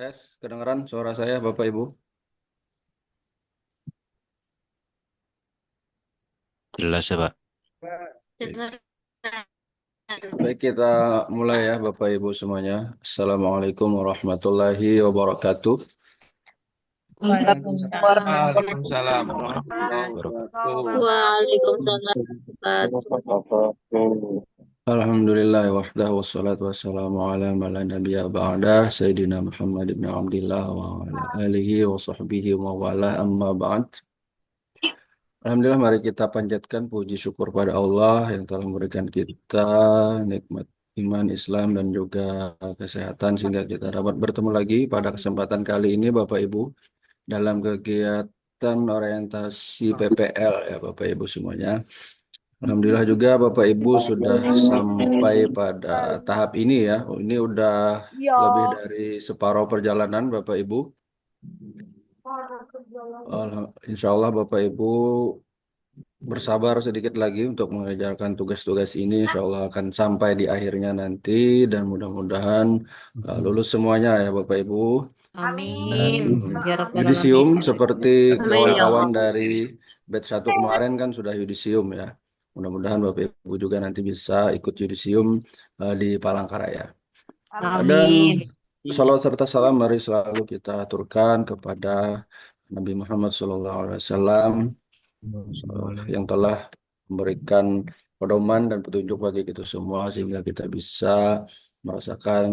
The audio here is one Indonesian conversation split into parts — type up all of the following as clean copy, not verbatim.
Tes, kedengaran suara saya Bapak Ibu? Jelas ya, Pak. Baik. Baik, kita mulai ya Bapak Ibu semuanya. Assalamualaikum warahmatullahi wabarakatuh. Waalaikumsalam warahmatullahi wabarakatuh. Waalaikumsalam warahmatullahi Alhamdulillah wahdah wassalatu wassalamu ala man la nabiyya ba'dah Sayyidina Muhammad ibn Abdillah wa ala alihi wa sahbihi wa wala amma ba'd. Alhamdulillah, mari kita panjatkan puji syukur pada Allah yang telah memberikan kita nikmat iman, Islam, dan juga kesehatan sehingga kita dapat bertemu lagi pada kesempatan kali ini Bapak Ibu dalam kegiatan orientasi PPL ya Bapak Ibu semuanya. Alhamdulillah juga Bapak Ibu sudah sampai pada tahap ini ya. Ini udah lebih dari separuh perjalanan Bapak Ibu. Insya Allah Bapak Ibu bersabar sedikit lagi untuk mengerjakan tugas-tugas ini. Insya Allah akan sampai di akhirnya nanti dan mudah-mudahan lulus semuanya ya Bapak Ibu. Dan Amin. Ya Rabbal Alamin. yudisium seperti Amin ya kawan-kawan Allah. dari batch 1 kemarin kan sudah yudisium ya. Mudah-mudahan Bapak Ibu juga nanti bisa ikut yudisium di Palangkaraya. Dan Amin. salawat serta salam mari selalu kita aturkan kepada Nabi Muhammad SAW yang telah memberikan pedoman dan petunjuk bagi kita semua sehingga kita bisa merasakan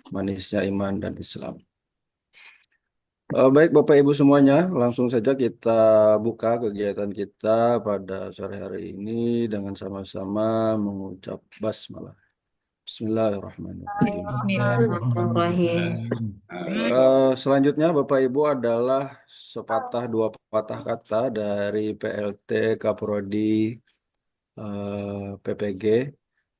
manisnya iman dan Islam. Baik Bapak Ibu semuanya, langsung saja kita buka kegiatan kita pada sore hari ini dengan sama-sama mengucap basmalah. Bismillahirrahmanirrahim. Bismillahirrahmanirrahim. Selanjutnya Bapak Ibu adalah sepatah dua patah kata dari PLT Kaprodi PPG,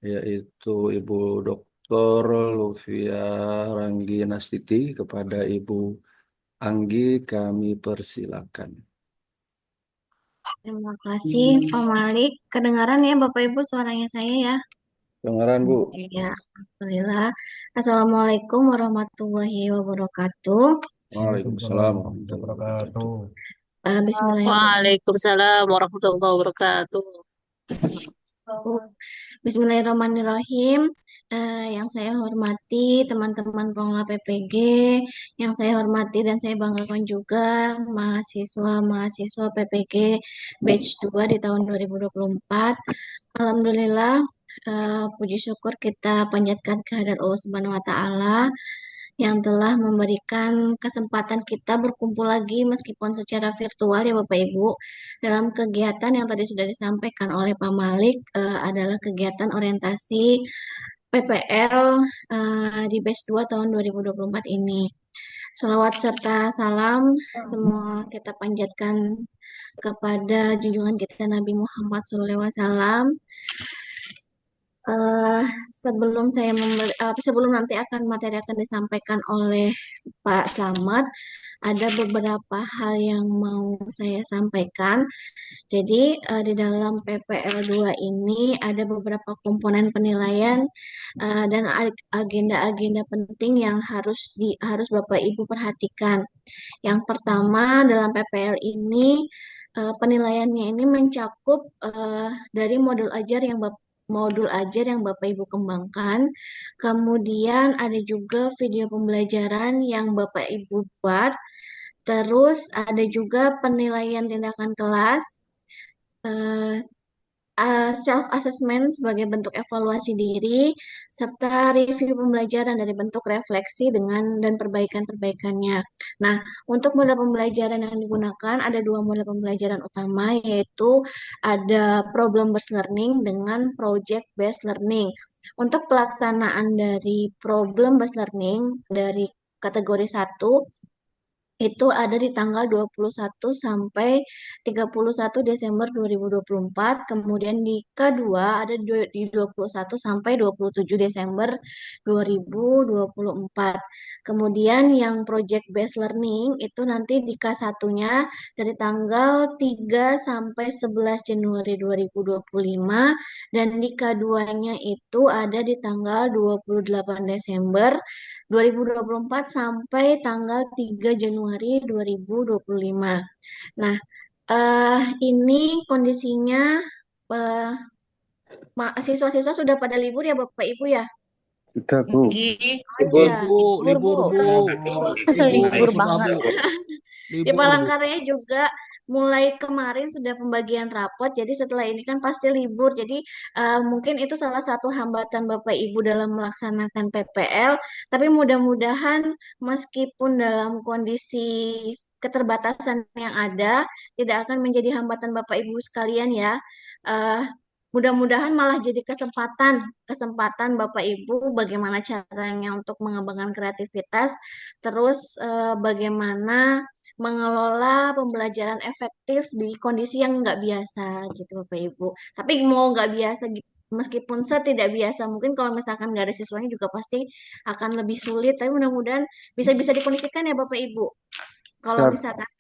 yaitu Ibu Dr. Luvia Ranggi Nastiti. Kepada Ibu Anggi kami persilakan. Terima kasih Pak Malik. Kedengaran ya Bapak Ibu suaranya saya ya? Dengaran Bu. Ya, Alhamdulillah. Assalamualaikum warahmatullahi wabarakatuh. Waalaikumsalam warahmatullahi wabarakatuh. Bismillahirrahmanirrahim. Waalaikumsalam warahmatullahi wabarakatuh. Bismillahirrahmanirrahim. Yang saya hormati teman-teman pengelola PPG, yang saya hormati dan saya banggakan juga mahasiswa-mahasiswa PPG batch 2 di tahun 2024. Alhamdulillah, puji syukur kita panjatkan kehadirat Allah Subhanahu wa taala yang telah memberikan kesempatan kita berkumpul lagi meskipun secara virtual ya Bapak Ibu dalam kegiatan yang tadi sudah disampaikan oleh Pak Malik, adalah kegiatan orientasi PPL di batch 2 tahun 2024 ini. Sholawat serta salam semua kita panjatkan kepada junjungan kita Nabi Muhammad SAW. Eh, sebelum nanti materi akan disampaikan oleh Pak Slamet, ada beberapa hal yang mau saya sampaikan. Jadi di dalam PPL 2 ini ada beberapa komponen penilaian dan agenda-agenda penting yang harus Bapak Ibu perhatikan. Yang pertama dalam PPL ini penilaiannya ini mencakup dari modul ajar yang Bapak Ibu kembangkan. Kemudian ada juga video pembelajaran yang Bapak Ibu buat. Terus ada juga penilaian tindakan kelas, eh, self assessment sebagai bentuk evaluasi diri, serta review pembelajaran dari bentuk refleksi dengan dan perbaikan-perbaikannya. Nah, untuk model pembelajaran yang digunakan ada dua model pembelajaran utama, yaitu ada problem based learning dengan project based learning. Untuk pelaksanaan dari problem based learning dari kategori 1 itu ada di tanggal 21 sampai 31 Desember 2024. Kemudian di K2 ada di 21 sampai 27 Desember 2024. Kemudian yang project based learning itu nanti di K1-nya dari tanggal 3 sampai 11 Januari 2025 dan di K2-nya itu ada di tanggal 28 Desember 2024 sampai tanggal 3 Januari 2025. Nah, ini kondisinya eh, siswa-siswa sudah pada libur ya Bapak Ibu ya? Sudah, Bu. Libur, Ya, Bu. Libur, Bu. Libur Sumpah, banget. Bu. di Libur, Bu. Palangkaraya juga mulai kemarin sudah pembagian rapot. Jadi setelah ini kan pasti libur. Jadi mungkin itu salah satu hambatan Bapak Ibu dalam melaksanakan PPL. Tapi mudah-mudahan meskipun dalam kondisi keterbatasan yang ada, tidak akan menjadi hambatan Bapak Ibu sekalian ya. Eh, Mudah-mudahan malah jadi kesempatan Bapak Ibu bagaimana caranya untuk mengembangkan kreativitas, terus bagaimana mengelola pembelajaran efektif di kondisi yang nggak biasa gitu Bapak Ibu. Tapi mau nggak biasa meskipun tidak biasa, mungkin kalau misalkan nggak ada siswanya juga pasti akan lebih sulit. Tapi mudah-mudahan bisa dikondisikan ya Bapak Ibu. Kalau Siap. misalkan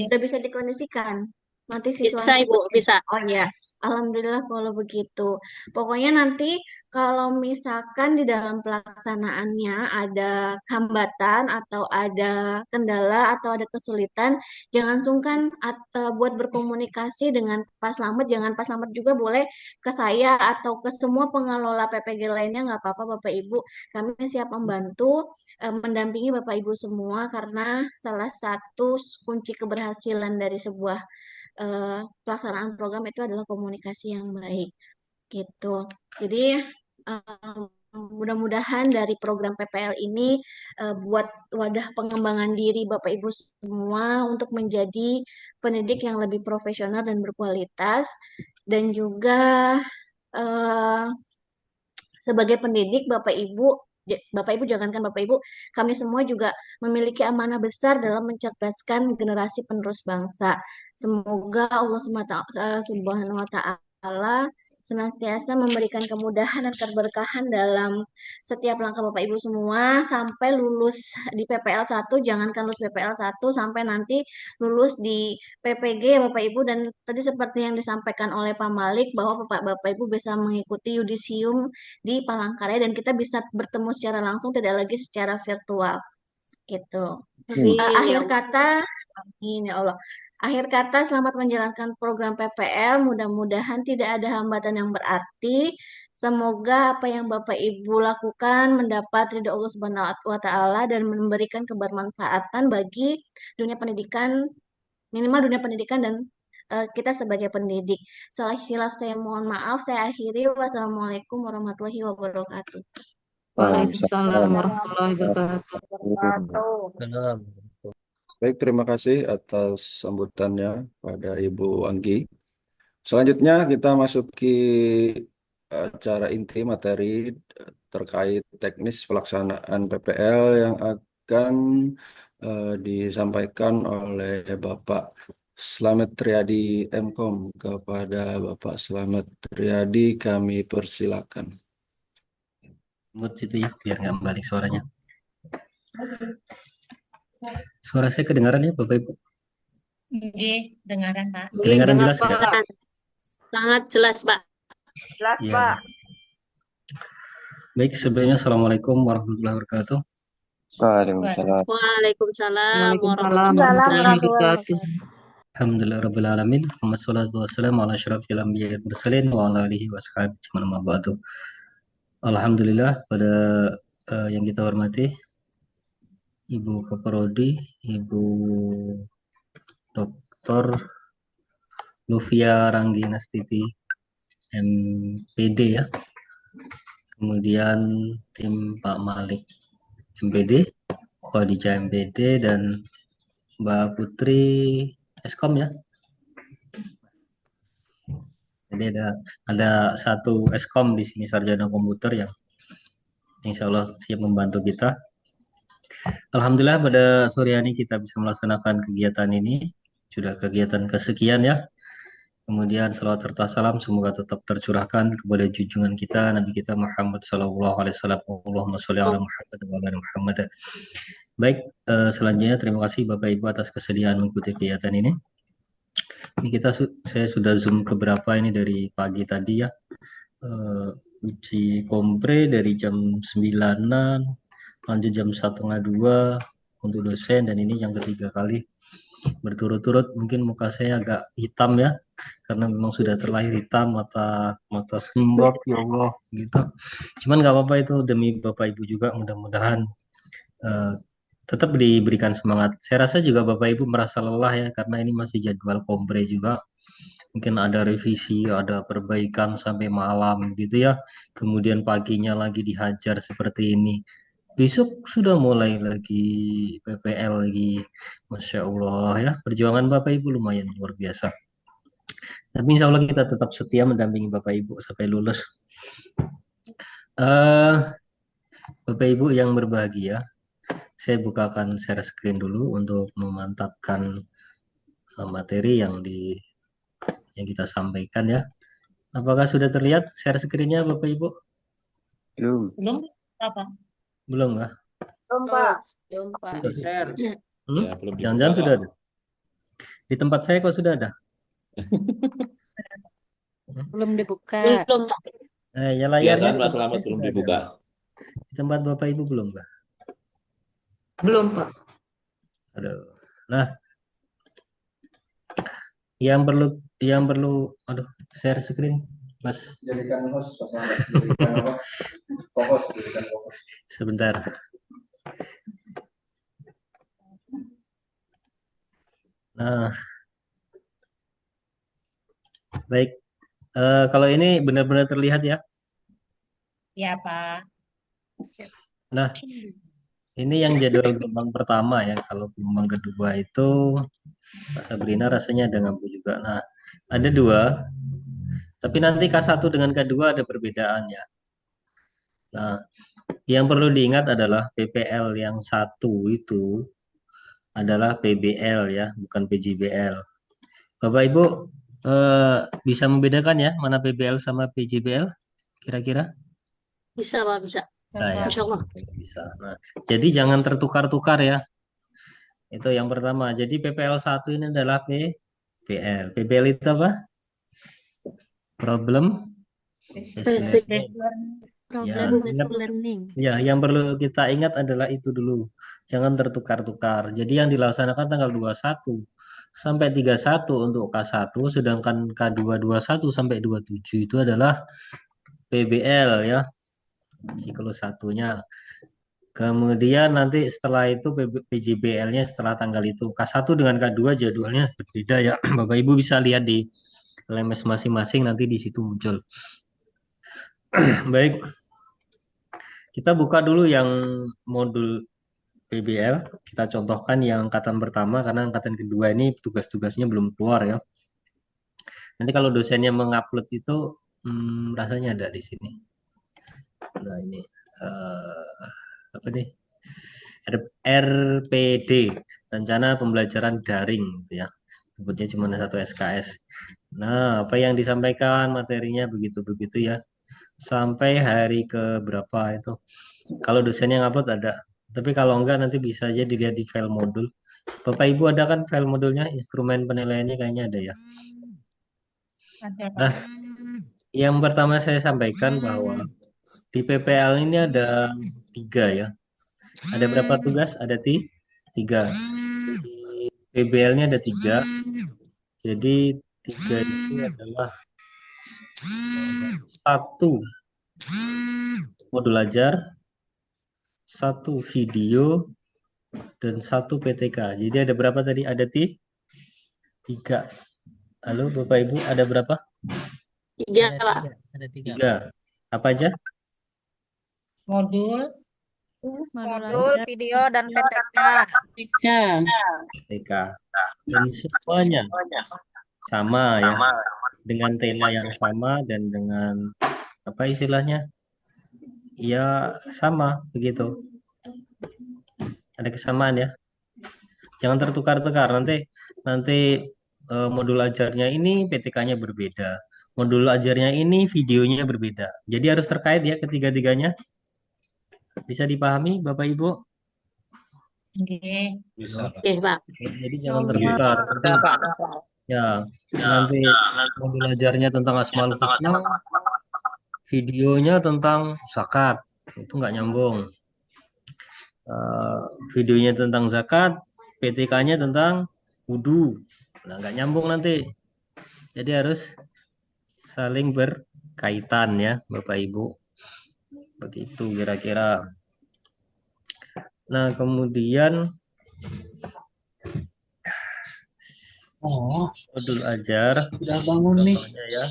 udah bisa dikondisikan. Nanti Bisa, siswanya Ibu, bisa. oh ya, alhamdulillah kalau begitu. Pokoknya nanti kalau misalkan di dalam pelaksanaannya ada hambatan atau ada kendala atau ada kesulitan, jangan sungkan buat berkomunikasi dengan Pak Slamet. Jangan Pak Slamet juga boleh ke saya atau ke semua pengelola PPG lainnya, nggak apa-apa Bapak Ibu. Kami siap membantu, mendampingi Bapak Ibu semua karena salah satu kunci keberhasilan dari sebuah pelaksanaan program itu adalah komunikasi yang baik gitu. Jadi mudah-mudahan dari program PPL ini buat wadah pengembangan diri Bapak Ibu semua untuk menjadi pendidik yang lebih profesional dan berkualitas dan juga eh, sebagai pendidik Bapak Ibu jangankan Bapak Ibu, kami semua juga memiliki amanah besar dalam mencerdaskan generasi penerus bangsa. Semoga Allah Subhanahu wa taala senantiasa memberikan kemudahan dan keberkahan dalam setiap langkah Bapak Ibu semua sampai lulus di PPL 1, jangankan lulus PPL 1 sampai nanti lulus di PPG ya Bapak Ibu, dan tadi seperti yang disampaikan oleh Pak Malik bahwa Bapak Ibu bisa mengikuti yudisium di Palangkaraya dan kita bisa bertemu secara langsung tidak lagi secara virtual gitu. Akhir kata, amin ya Allah. Akhir kata, selamat menjalankan program PPL. Mudah-mudahan tidak ada hambatan yang berarti. Semoga apa yang Bapak Ibu lakukan mendapat ridho Allah Subhanahu wa taala dan memberikan kebermanfaatan bagi dunia pendidikan, minimal dunia pendidikan dan kita sebagai pendidik. Salah hilaf saya mohon maaf. Saya akhiri. Wassalamualaikum warahmatullahi wabarakatuh. Waalaikumsalam warahmatullahi wabarakatuh. Baik, terima kasih atas sambutannya pada Ibu Anggi. Selanjutnya kita masuki acara inti materi terkait teknis pelaksanaan PPL yang akan disampaikan oleh Bapak Slamet Riyadi Mkom. Kepada Bapak Slamet Riyadi kami persilakan. Mute situ ya, biar nggak balik suaranya. Suara saya kedengaran ya, Bapak Ibu? Oke, dengaran Pak. Kedengaran jelas ya? Sangat jelas, Pak. Jelas Ya. Pak. Baik, sebelumnya Assalamualaikum warahmatullahi wabarakatuh. Waalaikumsalam. Waalaikumsalam Waalaikumsalam warahmatullahi wabarakatuh. Alhamdulillah rabbil alamin. Wassalatu wassalamu ala asyrafil anbiya'i wal mursalin wa ala alihi wa sahbihi wa man ba'du. Alhamdulillah pada yang kita hormati Ibu Kaprodi, Ibu Dr. Luvia Ranggi Nastiti MPD ya. Kemudian tim Pak Malik MPD, Khadijah MPD dan Mbak Putri Eskom ya. Jadi ada satu Eskom di sini, sarjana komputer yang insya Allah siap membantu kita. Alhamdulillah pada sore hari kita bisa melaksanakan kegiatan ini. Sudah kegiatan kesekian ya. Kemudian salawat serta salam semoga tetap tercurahkan kepada junjungan kita Nabi kita Muhammad Sallallahu Alaihi Wasallam. Allahumma sholli ala Muhammad wa ala ali Muhammad. Baik, selanjutnya terima kasih Bapak Ibu atas kesediaan mengikuti kegiatan ini. Ini saya sudah zoom ke berapa ini dari pagi tadi ya. Uji kompre dari jam 9-an, lanjut jam 1:30 untuk dosen, dan ini yang ketiga kali berturut-turut. Mungkin muka saya agak hitam ya, karena memang sudah terlahir hitam, mata sembab ya Allah gitu. Cuman nggak apa-apa, itu demi Bapak Ibu juga, mudah-mudahan tetap diberikan semangat. Saya rasa juga Bapak Ibu merasa lelah ya, karena ini masih jadwal kompre juga. Mungkin ada revisi, ada perbaikan sampai malam gitu ya. Kemudian paginya lagi dihajar seperti ini. Besok sudah mulai lagi PPL lagi. Masya Allah ya. Perjuangan Bapak Ibu lumayan luar biasa. Tapi insya Allah kita tetap setia mendampingi Bapak Ibu sampai lulus. Bapak Ibu yang berbahagia, saya bukakan share screen dulu untuk memantapkan materi yang kita sampaikan ya. Apakah sudah terlihat share screen-nya Bapak Ibu? Belum. Belum apa? Belum kah? Belum, Pak. Belum, Pak. Ya, belum dibuka, Jangan-jangan Pak. sudah ada. Di tempat saya kok sudah ada? Belum dibuka. Belum, Pak. Ya layarnya Biasanya di Mas tempat Selamat saya belum sudah ada. dibuka. Di tempat Bapak Ibu belum kah? Belum, Pak. Aduh. Nah, yang perlu aduh, share screen Mas. Jadikan host, jadikan host. Sebentar. Nah, baik. Kalau ini benar-benar terlihat ya. Ya, Pak. Nah, ini yang jadwal gelombang pertama ya. Kalau gelombang kedua itu Pak Sabrina rasanya ada ngambil juga. Nah, ada dua. Tapi nanti K1 dengan K2 ada perbedaan ya. Nah, yang perlu diingat adalah PPL yang satu itu adalah PBL ya, bukan PJBL. Bapak Ibu bisa membedakan ya mana PBL sama PJBL kira-kira? Bisa, Pak, bisa. Nah, ya, Insya Allah. bisa. Nah, jadi jangan tertukar-tukar ya. Itu yang pertama. Jadi PPL 1 ini adalah PBL. PBL itu apa? Problem Basic. Ya, Problem learning. ya, yang perlu kita ingat adalah itu dulu. Jangan tertukar-tukar. Jadi yang dilaksanakan tanggal 21 sampai 31 untuk K1, sedangkan K2 21 sampai 27 itu adalah PBL ya. Siklus satunya. Kemudian nanti setelah itu PJBL-nya setelah tanggal itu. K1 dengan K2 jadwalnya berbeda ya. Bapak Ibu bisa lihat di LMS masing-masing, nanti di situ muncul. Baik. Kita buka dulu yang modul PBL. Kita contohkan yang angkatan pertama karena angkatan kedua ini tugas-tugasnya belum keluar ya. Nanti kalau dosennya mengupload itu rasanya ada di sini. Nah, ini apa nih? RPD, Rencana Pembelajaran Daring gitu ya. Sebutnya cuma satu SKS. Nah, apa yang disampaikan materinya begitu-begitu ya. Sampai hari ke berapa itu. Kalau dosennya ngupload ada. Tapi kalau enggak nanti bisa aja dilihat di file modul. Bapak Ibu ada kan file modulnya, instrumen penilaiannya kayaknya ada ya. Ada, Pak. Nah, yang pertama saya sampaikan bahwa di PPL ini ada 3 ya. Ada berapa tugas? Ada 3. Di PBL-nya ada 3. Jadi 3 itu adalah 1 modul ajar, 1 video, dan 1 PTK. Jadi ada berapa tadi? Ada 3. Halo Bapak Ibu, ada berapa? 3, Pak. Ada 3. 3. Apa aja? Modul Modul video dan PTK. PTK. Dan semuanya sama ya. Dengan tema yang sama dan dengan apa istilahnya? Ya sama begitu. Ada kesamaan ya. Jangan tertukar-tukar nanti modul ajarnya ini PTK-nya berbeda. Modul ajarnya ini videonya berbeda. Jadi harus terkait ya ketiga-tiganya. Bisa dipahami Bapak Ibu? Oke. Bisa, Pak. Oke, Pak. Jadi jangan tertukar. Ya, nanti modul ajarnya tentang Asmaul Husna, videonya tentang zakat. Itu nggak nyambung. Videonya tentang zakat, PTK-nya tentang wudhu. Nah, nggak nyambung nanti. Jadi harus saling berkaitan ya, Bapak Ibu. Begitu kira-kira. Nah, kemudian modul ajar Sudah bangun nih. contohnya ya.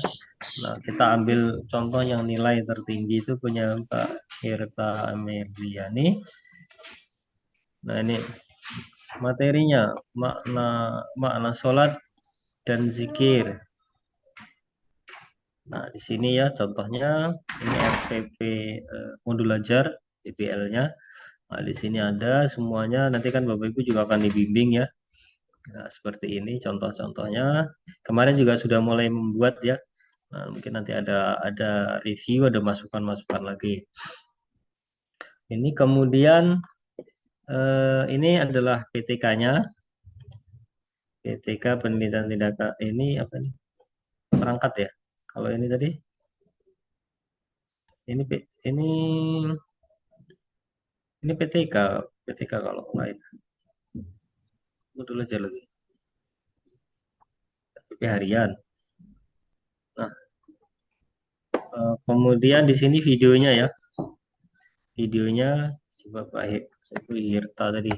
Nah, kita ambil contoh yang nilai tertinggi itu punya Pak Irta Amelia nih. Nah, ini materinya makna sholat dan zikir. Nah, di sini ya contohnya ini FPP modul ajar DPL-nya. Nah, di sini ada semuanya. Nanti kan Bapak Ibu juga akan dibimbing ya. Nah, seperti ini contoh-contohnya. Kemarin juga sudah mulai membuat ya. Nah, mungkin nanti ada review, ada masukan-masukan lagi. Ini kemudian ini adalah PTK-nya. PTK penelitian tindakan ini apa nih? Perangkat ya. Kalau ini tadi ini PTK kalau lain. Modul aja lagi. PP harian. Nah, kemudian di sini videonya ya. Videonya coba Pak Hirta tadi,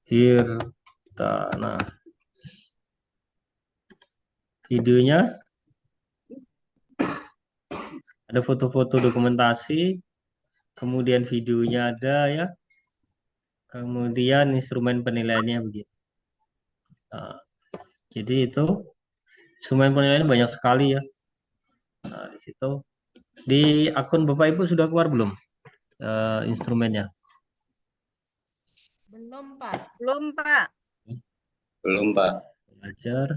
Hirta. Nah, videonya ada foto-foto dokumentasi, kemudian videonya ada ya, kemudian instrumen penilaiannya begitu. Nah, jadi itu instrumen penilaian banyak sekali ya. Nah, di situ di akun Bapak Ibu sudah keluar belum instrumennya? Belum, Pak. Belum, Pak. Belum, Pak. Belajar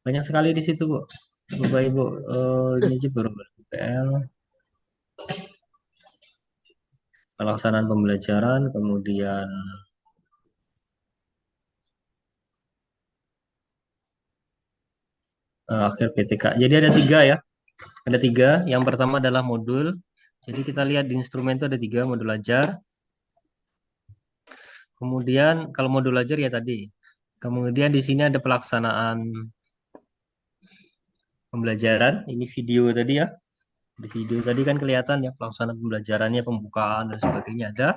banyak sekali di situ Bu. Bapak Ibu ini aja baru BPL pelaksanaan pembelajaran, kemudian akhir PTK. Jadi ada tiga ya. Ada tiga. Yang pertama adalah modul. Jadi kita lihat di instrumen itu ada tiga modul ajar. Kemudian kalau modul ajar ya tadi. Kemudian di sini ada pelaksanaan pembelajaran. Ini video tadi ya. Di video tadi kan kelihatan ya pelaksanaan pembelajarannya, pembukaan dan sebagainya ada.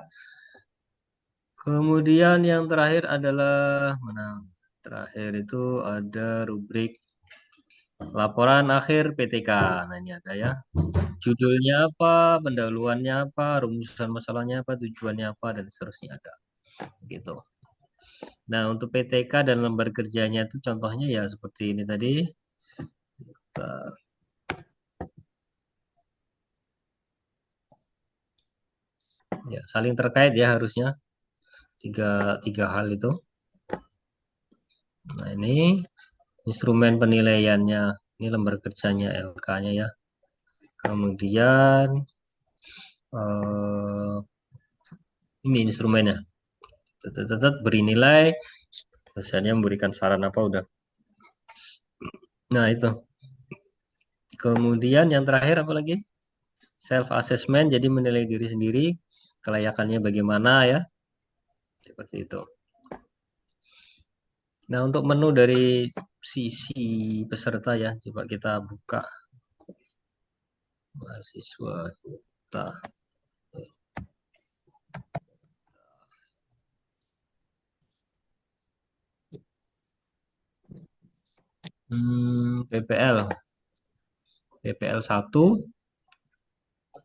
Kemudian yang terakhir adalah mana? Terakhir itu ada rubrik laporan akhir PTK. Nah, ini ada ya. Judulnya apa, pendahuluannya apa, rumusan masalahnya apa, tujuannya apa, dan seterusnya ada. Gitu. Nah, untuk PTK dan lembar kerjanya itu contohnya ya seperti ini tadi. Ya, saling terkait ya harusnya. Tiga hal itu. Nah, ini instrumen penilaiannya. Ini lembar kerjanya LK-nya ya. Kemudian ini instrumennya. Tetap beri nilai. Biasanya memberikan saran apa udah. Nah, itu. Kemudian yang terakhir apa lagi? Self assessment, jadi menilai diri sendiri, kelayakannya bagaimana ya. Seperti itu. Nah, untuk menu dari sisi peserta ya, coba kita buka. Mahasiswa kita. PPL 1.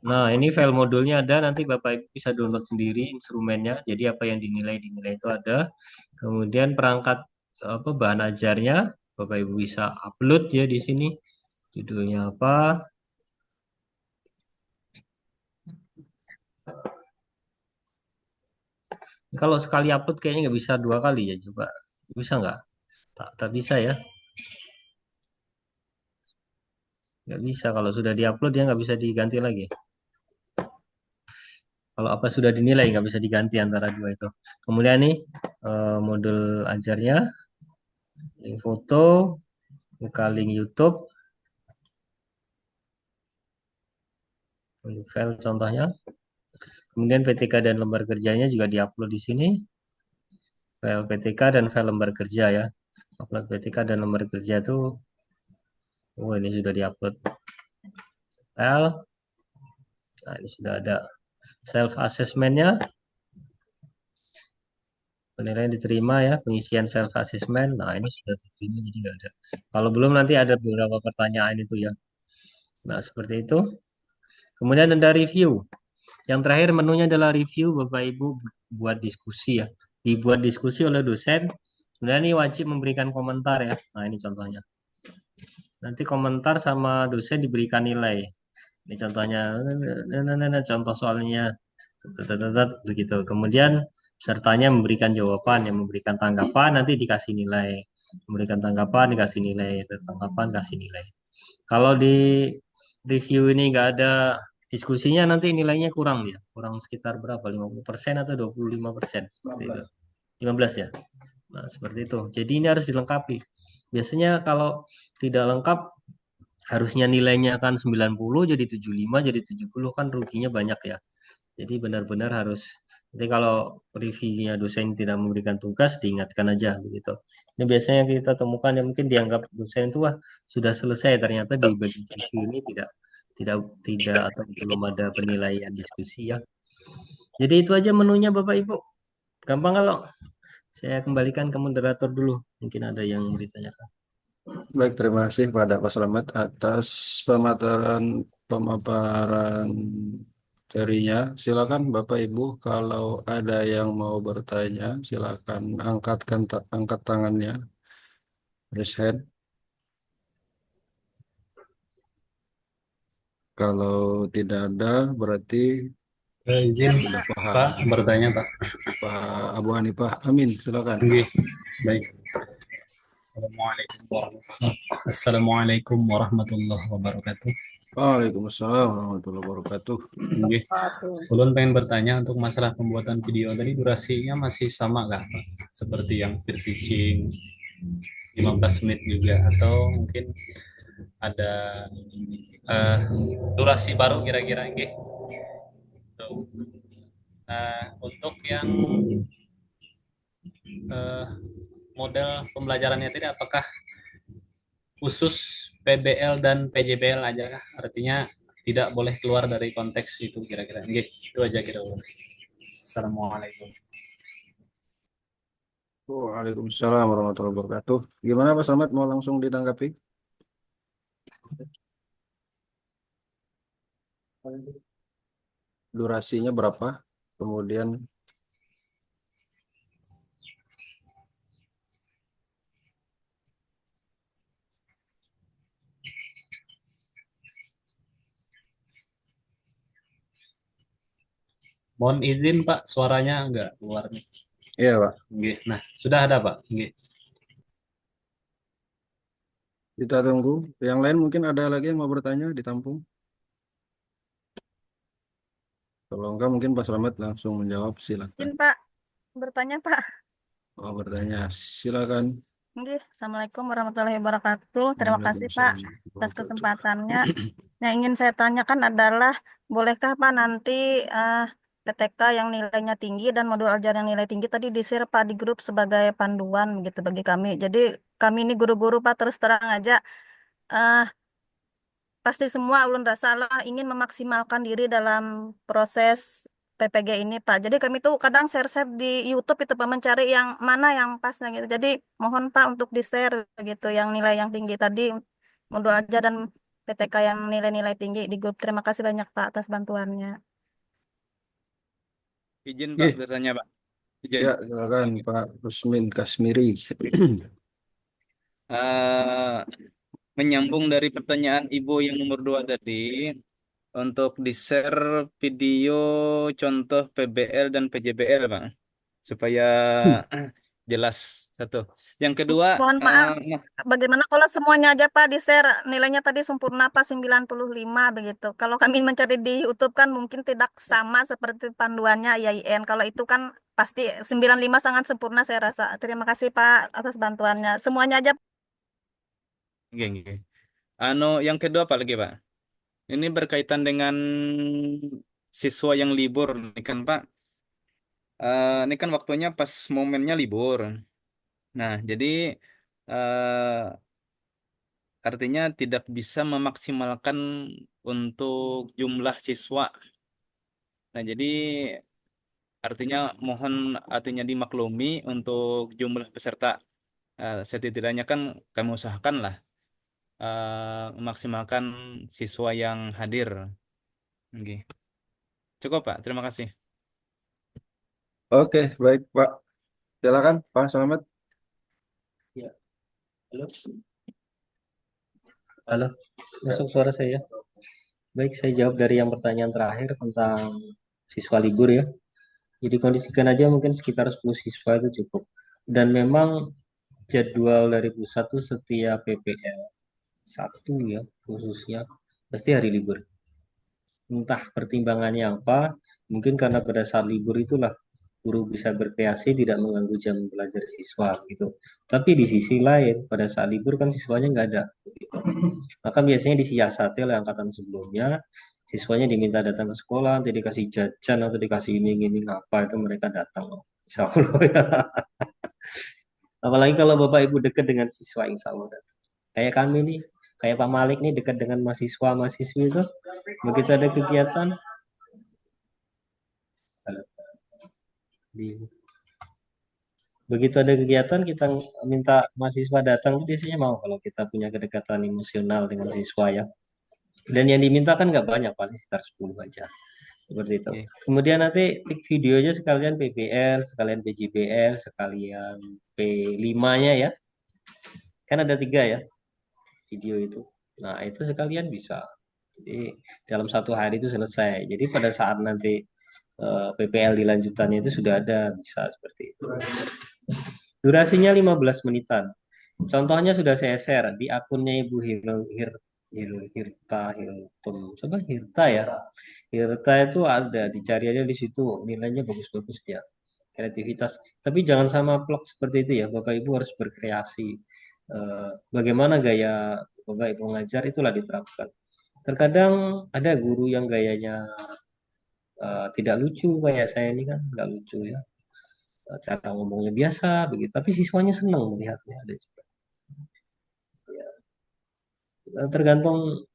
Nah, ini file modulnya ada, nanti Bapak Ibu bisa download sendiri instrumennya. Jadi apa yang dinilai itu ada. Kemudian perangkat apa bahan ajarnya Bapak Ibu bisa upload ya di sini. Judulnya apa? Kalau sekali upload kayaknya nggak bisa 2 kali ya. Coba bisa nggak? Tak bisa ya. Nggak bisa. Kalau sudah diupload dia nggak bisa diganti lagi. Kalau apa sudah dinilai nggak bisa diganti antara dua itu. Kemudian nih modul ajarnya, link foto, buka link YouTube, file contohnya. Kemudian PTK dan lembar kerjanya juga diupload di sini. File PTK dan file lembar kerja ya. Upload PTK dan lembar kerja itu, oh ini sudah diupload file. Nah ini sudah ada self assessmentnya. Penilaian diterima ya, pengisian self assessment. Nah ini sudah diterima jadi nggak ada. Kalau belum nanti ada beberapa pertanyaan itu ya. Nah seperti itu. Kemudian ada review. Yang terakhir menunya adalah review, Bapak Ibu buat diskusi ya. Dibuat diskusi oleh dosen. Kemudian ini wajib memberikan komentar ya. Nah ini contohnya. Nanti komentar sama dosen diberikan nilai. Ini contohnya, contoh soalnya, begitu. Kemudian pesertanya memberikan jawaban, yang memberikan tanggapan nanti dikasih nilai. Memberikan tanggapan dikasih nilai, tanggapan kasih nilai. Kalau di review ini nggak ada diskusinya nanti nilainya kurang ya. Kurang sekitar berapa? 50% atau 25% seperti itu. 15 ya. Nah, seperti itu. Jadi ini harus dilengkapi. Biasanya kalau tidak lengkap harusnya nilainya kan 90 jadi 75 jadi 70 kan ruginya banyak ya. Jadi benar-benar harus nanti kalau reviewnya dosen tidak memberikan tugas diingatkan aja begitu. Ini biasanya kita temukan yang mungkin dianggap dosen itu wah sudah selesai ternyata di bagian review ini tidak atau belum ada penilaian diskusi ya. Jadi itu aja menunya Bapak Ibu. Gampang kalau saya kembalikan ke moderator dulu. Mungkin ada yang mau ditanyakan. Baik, terima kasih pada Pak Slamet atas pemaparan materinya. Silakan Bapak Ibu kalau ada yang mau bertanya, silakan angkat tangannya, raise hand. Kalau tidak ada, berarti Izin sudah paham. Pak bertanya Pak. Pak Abu Hanifah, amin. Silakan. Oke, baik. Assalamualaikum warahmatullahi wabarakatuh. Waalaikumsalam warahmatullahi wabarakatuh. Oke. Ulun pengen bertanya untuk masalah pembuatan video tadi durasinya masih sama nggak Pak? Seperti yang peer teaching 15 menit juga atau mungkin ada durasi baru kira-kira nggih. Untuk yang model pembelajarannya tadi apakah khusus PBL dan PJBL aja kah? Artinya tidak boleh keluar dari konteks itu kira-kira. Nggih, itu aja kira-kira. Assalamualaikum. Waalaikumsalam warahmatullahi wabarakatuh. Gimana Pak Slamet, mau langsung ditanggapi? Durasinya berapa? Kemudian Mohon izin Pak, suaranya enggak keluar nih. iya Pak, Nggih. Nah, sudah ada Pak. Nggih. kita tunggu. Yang lain mungkin ada lagi yang mau bertanya, ditampung. Kalau enggak mungkin Pak Slamet langsung menjawab, silakan. Izin Pak, bertanya Pak. Mau bertanya, silakan. Nggih, Assalamualaikum warahmatullahi wabarakatuh. Terima kasih Pak Waalaikumsalam atas warahmatullahi wabarakatuh. kesempatannya. Yang ingin saya tanyakan adalah, bolehkah Pak nanti PTK yang nilainya tinggi dan modul ajar yang nilai tinggi tadi di-share Pak di grup sebagai panduan gitu bagi kami. Jadi kami ini guru-guru Pak terus terang aja eh pasti semua ulun rasa lah ingin memaksimalkan diri dalam proses PPG ini Pak. Jadi kami tuh kadang share-share di YouTube itu Pak mencari yang mana yang pasnya gitu. Jadi mohon Pak untuk di-share gitu yang nilai yang tinggi tadi modul ajar dan PTK yang nilai-nilai tinggi di grup. Terima kasih banyak Pak atas bantuannya. Izin Pak Ih, bertanya Pak. Izin. ya silakan Pak Rusmin Kasmiri. Eh, menyambung dari pertanyaan Ibu yang nomor 2 tadi, untuk di-share video contoh PBL dan PJBL Pak. supaya jelas satu. Yang kedua, Mohon maaf, nah, bagaimana kalau semuanya aja Pak di-share nilainya tadi sempurna Pak 95 begitu. Kalau kami mencari di YouTube kan mungkin tidak sama seperti panduannya IAIN. Kalau itu kan pasti 95 sangat sempurna saya rasa. Terima kasih Pak atas bantuannya. Semuanya aja. nggih. Yang kedua apa lagi, Pak? Ini berkaitan dengan siswa yang libur nih kan, Pak. Ini kan waktunya pas momennya libur. Nah, jadi eh, artinya tidak bisa memaksimalkan untuk jumlah siswa. Nah, jadi artinya dimaklumi untuk jumlah peserta. Setidaknya kan kami usahakan lah memaksimalkan siswa yang hadir. Oke. Cukup, Pak. Terima kasih. Oke, baik Pak. Silakan Pak Selamat. Ya, halo. Halo, masuk suara saya. Baik, saya jawab dari yang pertanyaan terakhir tentang siswa libur ya. Jadi kondisikan aja mungkin sekitar 10 siswa itu cukup. Dan memang jadwal dari pusat tuh setiap PPL Sabtu ya khususnya pasti hari libur. Entah pertimbangannya apa, mungkin karena pada saat libur itulah guru bisa berkreasi tidak mengganggu jam belajar siswa gitu. Tapi di sisi lain pada saat libur kan siswanya nggak ada. Gitu. Maka biasanya disiasati oleh angkatan sebelumnya, siswanya diminta datang ke sekolah, nanti dikasih jajan atau dikasih iming-iming apa itu mereka datang. Insya Allah ya. Apalagi kalau Bapak Ibu dekat dengan siswa, insya Allah datang. Kayak kami nih, kayak Pak Malik nih dekat dengan mahasiswa mahasiswi itu, begitu ada kegiatan, begitu ada kegiatan kita minta mahasiswa datang itu biasanya mau kalau kita punya kedekatan emosional dengan siswa ya. Dan yang diminta kan nggak banyak, paling sekitar 10 aja. Seperti itu. Oke. Kemudian nanti klik videonya sekalian PBL, sekalian PJBL, sekalian P5-nya ya. Kan ada 3 ya video itu. Nah, itu sekalian bisa. Jadi dalam 1 hari itu selesai. Jadi pada saat nanti PPL dilanjutannya itu sudah ada bisa seperti itu. Durasinya 15 menitan. Contohnya sudah saya share di akunnya Ibu Hirta Hilton. Coba Hirta ya. Hirta itu ada, dicari aja di situ. Nilainya bagus-bagus dia. Kreativitas. Tapi jangan sama vlog seperti itu ya. Bapak Ibu harus berkreasi. Bagaimana gaya Bapak Ibu ngajar itulah diterapkan. Terkadang ada guru yang gayanya tidak lucu kayak saya ini kan nggak lucu ya. Cara ngomongnya biasa begitu. Tapi siswanya senang melihatnya ada juga. Tergantung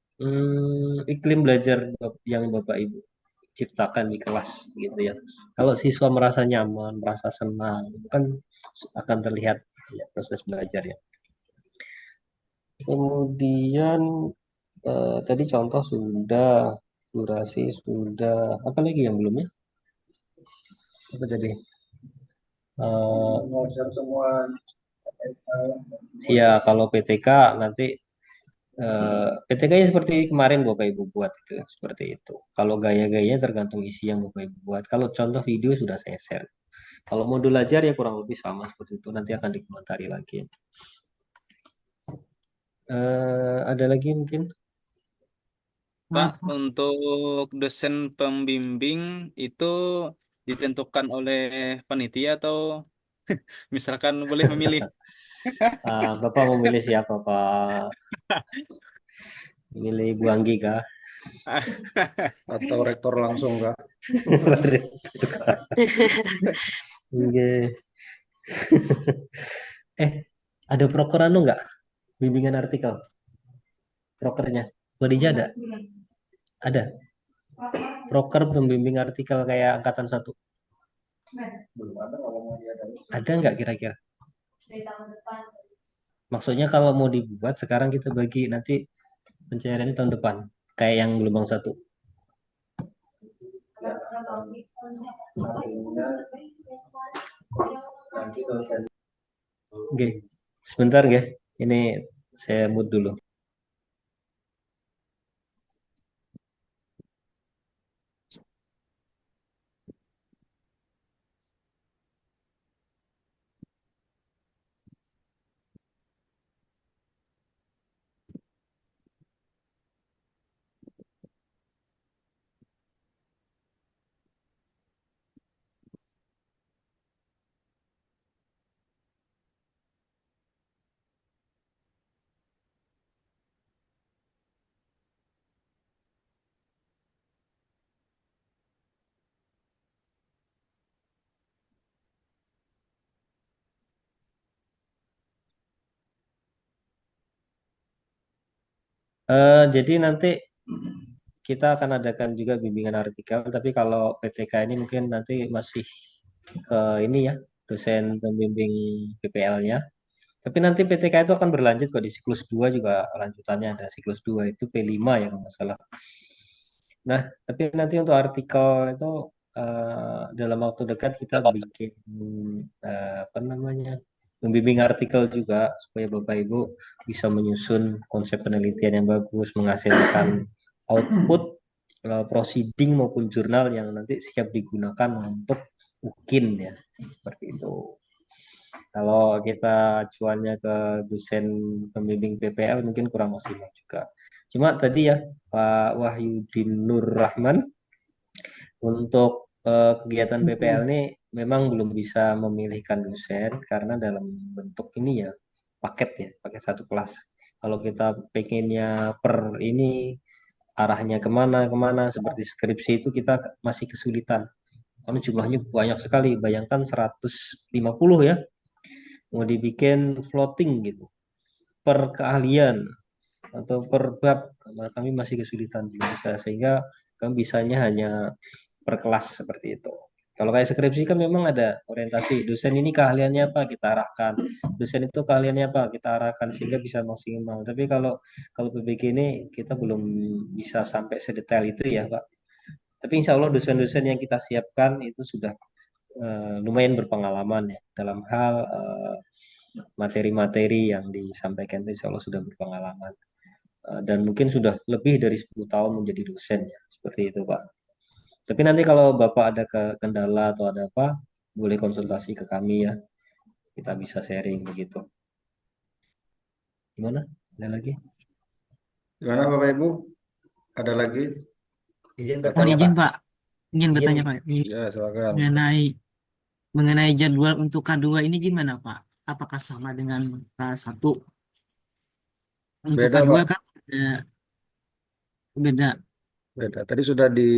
iklim belajar yang Bapak Ibu ciptakan di kelas gitu ya. Kalau siswa merasa nyaman, merasa senang, itu kan akan terlihat ya, proses belajarnya. Kemudian tadi contoh sudah, durasi sudah, apa lagi yang belum ya? Apa tadi? Ya kalau PTK nanti PTK-nya seperti kemarin Bapak Ibu buat itu seperti itu. Kalau gaya-gayanya tergantung isi yang Bapak Ibu buat. Kalau contoh video sudah saya share. Kalau modul ajar ya kurang lebih sama seperti itu. Nanti akan dikomentari lagi. Ada lagi mungkin? Pak, untuk dosen pembimbing itu ditentukan oleh panitia atau misalkan boleh memilih? Bapak memilih siapa Pak? Memilih Bu Anggi kah? Atau rektor langsung Kak? Oke. Ada proker anu nggak? Bimbingan artikel? Prokernya? Wadija ada? Ada? Proker pembimbing artikel kayak angkatan 1? Ada nggak kira-kira? Maksudnya kalau mau dibuat sekarang kita bagi nanti pencairannya tahun depan. Kayak yang gelombang 1. Oke, sebentar ya. Ini saya mute dulu. Jadi nanti kita akan adakan juga bimbingan artikel, tapi kalau PTK ini mungkin nanti masih ke ini ya, dosen pembimbing PPL-nya. Tapi nanti PTK itu akan berlanjut kok di siklus 2 juga lanjutannya ada siklus 2 itu P5 ya kalau nggak salah. Nah, tapi nanti untuk artikel itu dalam waktu dekat kita bikin apa namanya membimbing artikel juga supaya Bapak Ibu bisa menyusun konsep penelitian yang bagus, menghasilkan output proceeding maupun jurnal yang nanti siap digunakan untuk UKIN ya, seperti itu. Kalau kita acuannya ke dosen pembimbing PPL mungkin kurang maksimal juga. Cuma tadi ya Pak Wahyudin Nur Rahman untuk kegiatan PPL ini memang belum bisa memilihkan dosen karena dalam bentuk ini ya paket ya, paket satu kelas. Kalau kita pengennya per ini arahnya kemana seperti skripsi itu kita masih kesulitan. Karena jumlahnya banyak sekali, bayangkan 150 ya, mau dibikin floating gitu per keahlian atau per bab, kami masih kesulitan belum bisa, sehingga kami bisanya hanya per kelas seperti itu. Kalau kayak skripsi kan memang ada orientasi dosen ini keahliannya apa kita arahkan, dosen itu keahliannya apa kita arahkan sehingga bisa maksimal. Tapi kalau PBG ini kita belum bisa sampai sedetail itu ya Pak. Tapi insya Allah dosen-dosen yang kita siapkan itu sudah lumayan berpengalaman ya dalam hal materi-materi yang disampaikan itu insya Allah sudah berpengalaman. Dan mungkin sudah lebih dari 10 tahun menjadi dosen ya, seperti itu Pak. Tapi nanti kalau Bapak ada kendala atau ada apa, boleh konsultasi ke kami ya, kita bisa sharing begitu. Gimana? Ada lagi? Gimana Bapak Ibu? Ada lagi? Izin Mohon bertanya izin Pak. Pak, ingin Izin. bertanya Pak, Ya, silakan. mengenai jadwal untuk K2 ini gimana Pak? Apakah sama dengan K1? Untuk Beda K2 Pak, kan beda. beda. Tadi sudah di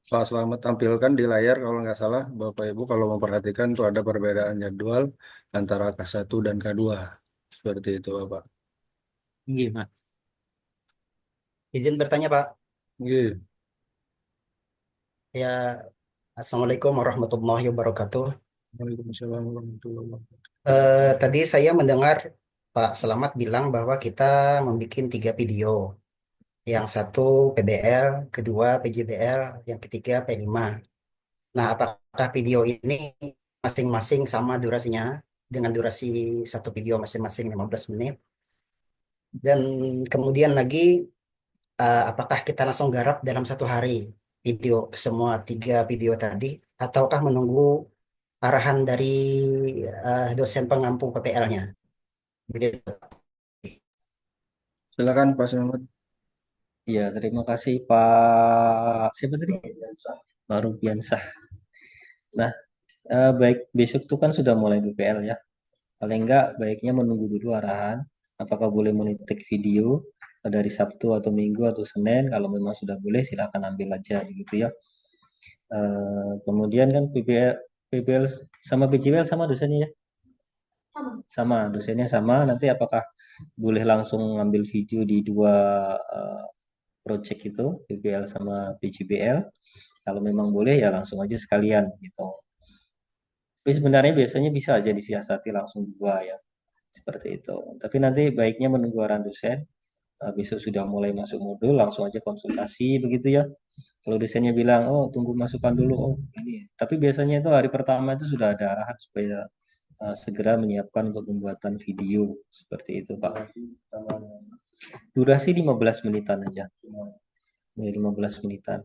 Pak Selamat tampilkan di layar kalau nggak salah, Bapak Ibu kalau memperhatikan tuh ada perbedaan jadwal antara K1 dan K2. Seperti itu Bapak. Iya Pak. Izin bertanya Pak. Iya. Ya, Assalamualaikum warahmatullahi wabarakatuh. Waalaikumsalam warahmatullahi wabarakatuh. Tadi saya mendengar Pak Selamat bilang bahwa kita membuat 3 video. Yang satu PBL, kedua PJBL, yang ketiga P5. Nah, apakah video ini masing-masing sama durasinya dengan durasi satu video masing-masing 15 menit? Dan kemudian lagi, apakah kita langsung garap dalam satu hari video semua 3 video tadi, ataukah menunggu arahan dari dosen pengampu PPL-nya? Begitu. Silakan Pak Selamat. Iya, terima kasih Pak. Siapa tadi? Pak Rupiansah. Nah, baik besok tuh kan sudah mulai BPL ya. Paling enggak baiknya menunggu dulu arahan. Apakah boleh menitik video dari Sabtu atau Minggu atau Senin? Kalau memang sudah boleh silakan ambil aja begitu ya. Kemudian kan PBL sama PJBL sama dosennya ya? Sama, dosennya sama. Nanti apakah boleh langsung ngambil video di dua project itu, PBL sama PJBL? Kalau memang boleh ya langsung aja sekalian gitu. Tapi sebenarnya biasanya bisa aja disiasati langsung dua ya, seperti itu. Tapi nanti baiknya menunggu arahan dosen. Besok sudah mulai masuk modul, langsung aja konsultasi begitu ya. Kalau dosennya bilang, oh tunggu masukan dulu, oh ini. Tapi biasanya itu hari pertama itu sudah ada arahan supaya segera menyiapkan untuk pembuatan video seperti itu Pak. Durasi 15 menitan aja. 15 menitan.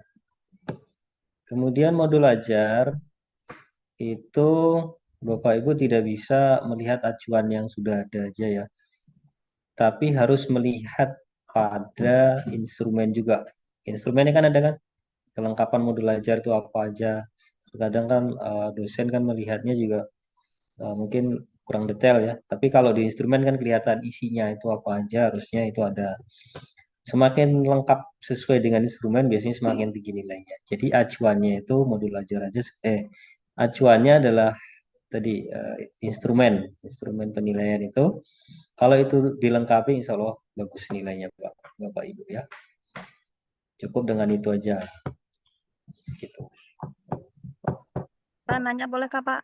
Kemudian modul ajar itu Bapak Ibu tidak bisa melihat acuan yang sudah ada aja ya. Tapi harus melihat pada instrumen juga. Instrumennya kan ada kan? Kelengkapan modul ajar itu apa aja. Kadang kan dosen kan melihatnya juga mungkin kurang detail ya. Tapi kalau di instrumen kan kelihatan isinya itu apa aja, harusnya itu ada. Semakin lengkap sesuai dengan instrumen biasanya semakin tinggi nilainya. Jadi acuannya itu modul ajar aja. Acuannya adalah tadi instrumen penilaian itu. Kalau itu dilengkapi, insya Allah bagus nilainya Bapak Ibu ya. Cukup dengan itu aja gitu. Pak, nanya boleh Kak, Pak?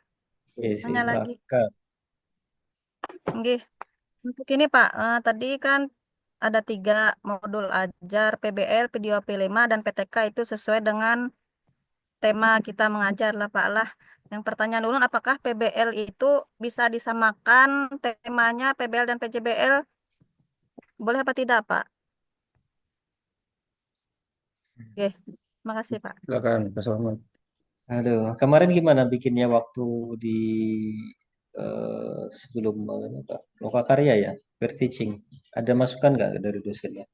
Oke, Nanya lagi. silakan. Nggih. Untuk ini Pak, tadi kan ada 3 modul ajar, PBL, video P5, dan PTK itu sesuai dengan tema kita mengajar lah Pak lah. Yang pertanyaan dulu, apakah PBL itu bisa disamakan temanya PBL dan PJBL? Boleh apa tidak Pak? Oke, makasih Pak. Silakan, Pak Selamat. Aduh, kemarin gimana bikinnya waktu di sebelum apa, lokakarya ya, peer teaching? Ada masukan nggak dari dosennya?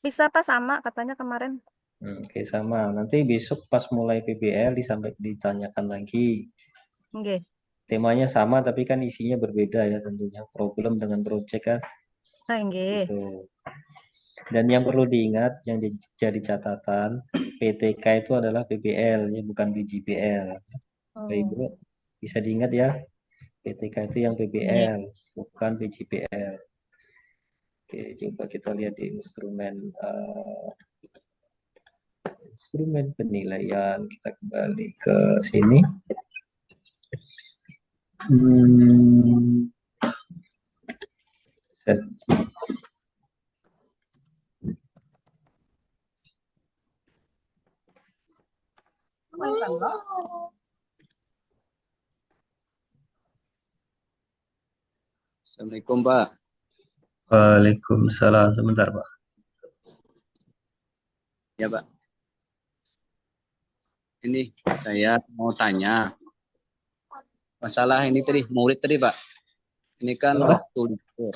Bisa Pak, sama katanya kemarin. Oke, sama. Nanti besok pas mulai PBL ditanyakan lagi. Nggih. Temanya sama tapi kan isinya berbeda ya tentunya. Problem dengan project kan. Nah, nggih. Gitu. Dan yang perlu diingat, yang jadi catatan, PTK itu adalah PBL, ya bukan PJBL. Bapak Ibu, bisa diingat ya, PTK itu yang PBL, bukan PJBL. Oke, coba kita lihat di instrumen penilaian. Kita kembali ke sini. Set. Assalamualaikum, Pak. Waalaikumsalam. Sebentar, Pak. Ya, Pak. Ini saya mau tanya masalah ini tadi, murid tadi, Pak. Ini kan waktu libur.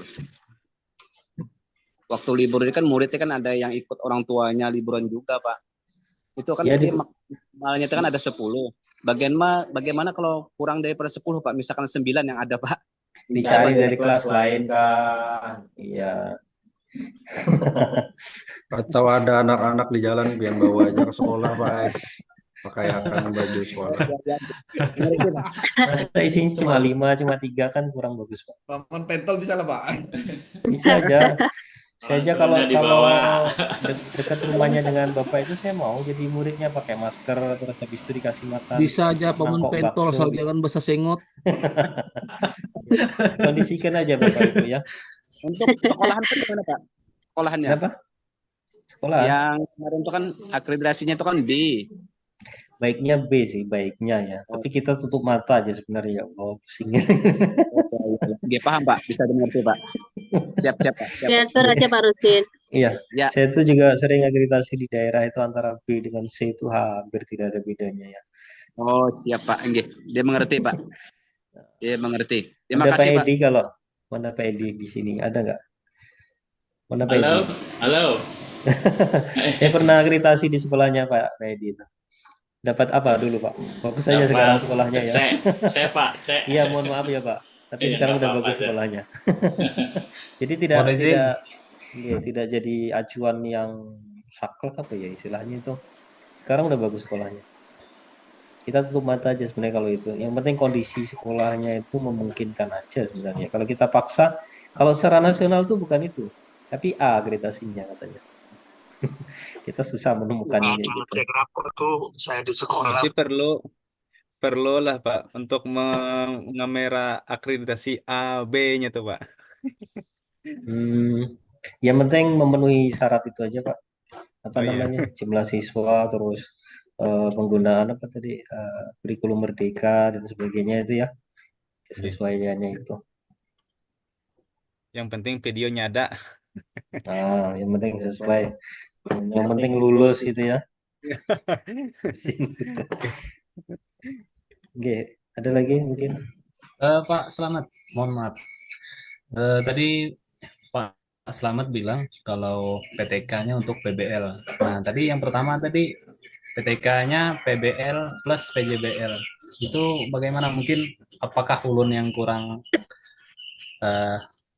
Waktu libur ini kan muridnya kan ada yang ikut orang tuanya liburan juga, Pak. Itu kan Ya, tadi maksimalnya itu kan ada 10. Bagaimana kalau kurang daripada 10, Pak? Misalkan 9 yang ada, Pak. Dicari dari kelas lain, Kak. Iya. Atau ada anak-anak di jalan yang bawa aja ke sekolah, Pak. Pakaian baju sekolah. Masa isinya cuma 5, cuma 3 kan kurang bagus, Pak. Paman pentol bisa lah, Pak. Bisa aja. Saya aja kalau dekat rumahnya dengan Bapak itu saya mau jadi muridnya pakai masker terus habis itu dikasih makan. Bisa aja paman mangkok pentol bakso. asal jangan bahasa sengot. Kondisikan aja Bapak itu ya. Untuk sekolahan itu gimana, Pak? Sekolahannya? Apa? Sekolah. Yang kemarin itu kan akreditasinya itu kan B. Baiknya B sih, baiknya ya. Tapi kita tutup mata aja sebenarnya ya. Oh, pusing. Oke, paham, Pak. Bisa dimengerti, Pak. Siap, Pak. Diatur aja Pak Rusin. Iya, Ya. saya itu juga sering akreditasi di daerah itu antara B dengan C itu hampir tidak ada bedanya ya. Oh, siap Pak. Nggih. Dia mengerti, Pak. Dia mengerti. Terima Ada kasih, Pak Pak. Edi kalau mana Pak Edi di sini ada nggak? Mana Pak Halo, Edi? halo. Saya pernah akreditasi di sekolahnya Pak Edi itu. Dapat apa dulu Pak? Bagus saja sekarang sekolahnya ya. Saya Pak, Iya, mohon maaf ya Pak. Tapi Iya, sekarang nggak udah apa-apa, bagus Cek. sekolahnya. Jadi tidak jadi acuan yang saklek apa ya istilahnya itu. Sekarang udah bagus sekolahnya. Kita tutup mata aja sebenarnya kalau itu. Yang penting kondisi sekolahnya itu memungkinkan aja sebenarnya. Kalau kita paksa, kalau secara nasional tuh bukan itu, tapi A akreditasinya katanya. Kita susah menemukannya kayak gitu. Tapi perlu lah Pak untuk mengamera akreditasi A, B-nya tuh Pak. Yang penting memenuhi syarat itu aja Pak. Apa Oh, iya. namanya? Jumlah siswa terus penggunaan apa tadi kurikulum merdeka dan sebagainya itu ya. Kesesuaiannya itu. Yang penting videonya ada. Nah, yang penting sesuai. Yang penting lulus gitu ya. Oke, ada lagi mungkin? Pak Selamat, mohon maaf. Tadi Pak Selamat bilang kalau PTK-nya untuk PBL. Nah, tadi yang pertama tadi PTK-nya PBL plus PJBL. Itu bagaimana? Mungkin apakah ulun yang kurang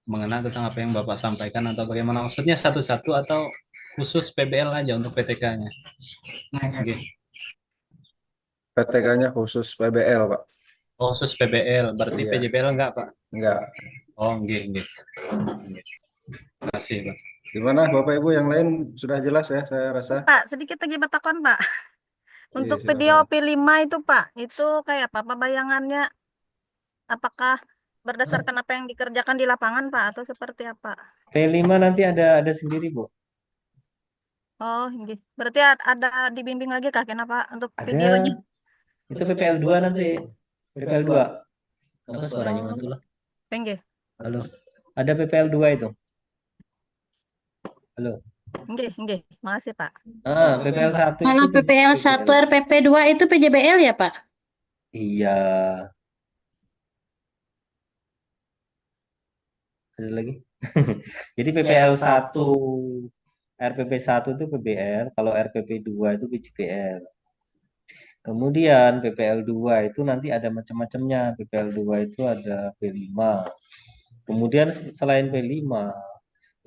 mengenal tentang apa yang Bapak sampaikan atau bagaimana? Maksudnya satu-satu atau khusus PBL aja untuk PTK-nya? Okay. PTK-nya khusus PBL, Pak. Khusus PBL, berarti Iya. PJBL enggak, Pak? Enggak. Oh, enggak. Terima kasih, Pak. Gimana Bapak Ibu yang lain sudah jelas ya saya rasa. Pak, sedikit lagi bertakon, Pak. Iya, Untuk video silakan. P5 itu, Pak, itu kayak apa bayangannya? Apakah berdasarkan apa yang dikerjakan di lapangan, Pak, atau seperti apa? P5 nanti ada sendiri, Bu. Oh, iya. Berarti ada dibimbing lagi kah? Kenapa untuk Ada. videonya? Itu PPL 2 nanti. PPL 2. Apa suaranya Oh, mantul lah? enggak. Halo. Ada PPL 2 itu. Halo. Enggak. Makasih, Pak. PPL 1 Kalau itu PPL 1 RPP 2 itu PJBL ya, Pak? Iya. Ada lagi. Jadi PPL 1 RPP 1 itu PBL, kalau RPP 2 itu PJBL. Kemudian PPL 2 itu nanti ada macam-macamnya. PPL 2 itu ada P5. Kemudian selain P5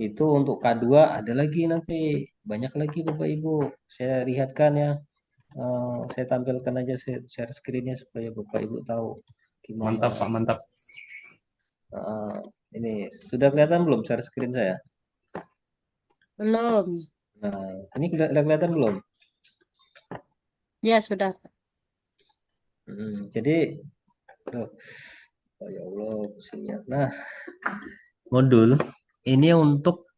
itu untuk K2 ada lagi nanti. Banyak lagi Bapak Ibu. Saya lihatkan ya. Saya tampilkan aja share screen-nya supaya Bapak Ibu tahu gimana. Mantap, Pak, mantap. Ini sudah kelihatan belum share screen saya? Belum. Nah, ini udah kelihatan belum? Ya, sudah. Jadi, oh ya Allah, pusingnya. Nah, modul ini untuk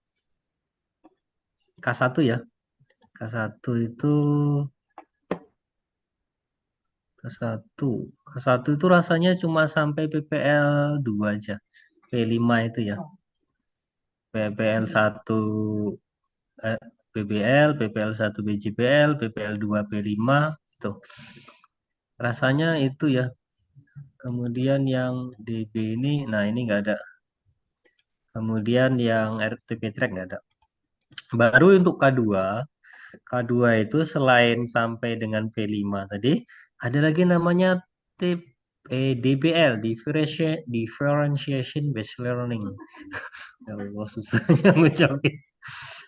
K1 ya. K1 itu K1 itu rasanya cuma sampai PPL 2 aja. P5 itu ya. PPL 1 PBL, PPL 1 BJBL, PPL 2 P5 itu. Rasanya itu ya. Kemudian yang DB ini, nah ini nggak ada. Kemudian yang RTP track nggak ada. Baru untuk K2 itu selain sampai dengan P5 tadi, ada lagi namanya DBL, Differentiation Based Learning. Ya Allah, susahnya ngucapin.